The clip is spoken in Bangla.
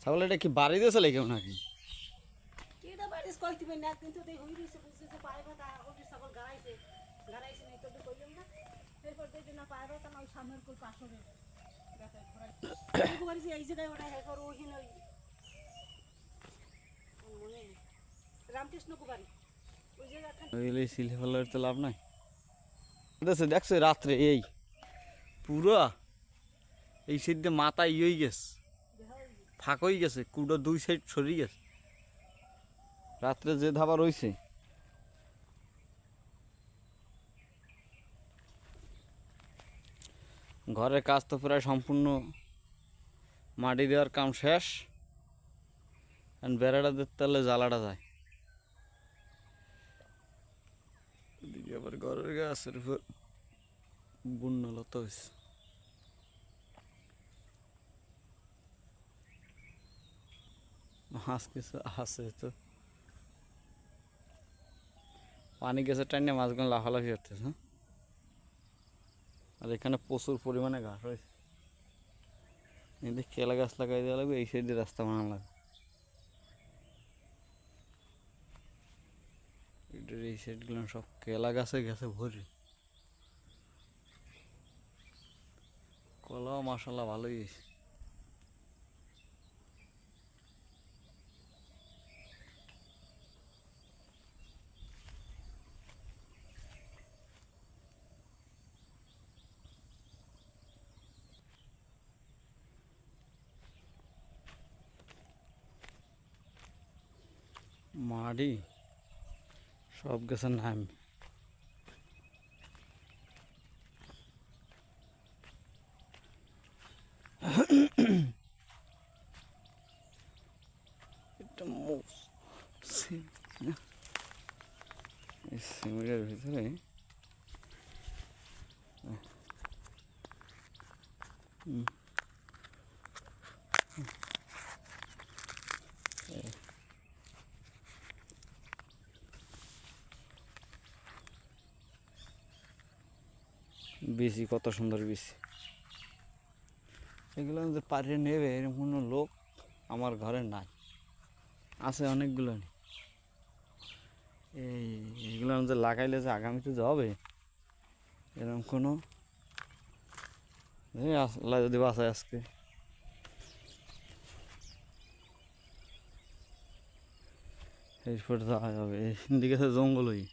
ছাগল এটা কি বাড়ি দিয়েছে কেউ নাকি? এটা বাড়িস কইতে পারি না, কিন্তু দেই হই রইছে, বুঝতেছে পায় বা তা ওই ছাগল গাড়াইছে গাড়াইছে নাই তো কইলাম না। এরপর দেখি না পায় বা তা না ওই সামনের কই পাশরে গাতা খরাই এই কইছি এই জায়গায় ওটা হে কর ওহিন ওই মনে রামকৃষ্ণ কুমারী ওই জায়গা খান ওইগুলো সিলে ফেলার তো লাভ নাই। দেখছো রাত্রে এই পুরা এই সাইড দিয়ে মাথা ইয়ে গেছে, ফাঁক হয়ে গেছে, কুটো দুই সাইড সরিয়ে গেছে রাত্রে যে ধাবা রয়েছে। ঘরের কাজ তো প্রায় সম্পূর্ণ, মাটি দেওয়ার কাম শেষ, বেড়াটা দিতে হলে জ্বালাটা যায়। এদিকে আবার ঘরের গাছের উপর বন্যলতা হয়েছে। মাছ কিছু আছে তো, পানি গেছে টাইনে মাছগুলো লাফালাফি করতেছে। হ্যাঁ, আর এখানে প্রচুর পরিমাণে ঘাস হয়েছে। এদিকে কেলা গাছ লাগাই দেওয়া লাগবে, এই সাইডে রাস্তা বানানো লাগবে। এটার এই সাইডগুলো সব কেলা গাছে গেছে ভরি। কলাও মাসাল্লাহ ভালোই হয়েছে। মাড়ি সব গেছে নাম। এটা সিমেন্টের ভিতরে বিচি, কত সুন্দর বিচি। এগুলো যে পাড়িয়ে নেবে এরকম কোনো লোক আমার ঘরে নাই, আছে অনেকগুলো। এইগুলো যে লাগাইলে যে আগামীতে যাবে এরকম কোনো আল্লাহ যদি বাঁচায় আজকে এরপর যাওয়া যাবে। এই দিকে জঙ্গলই।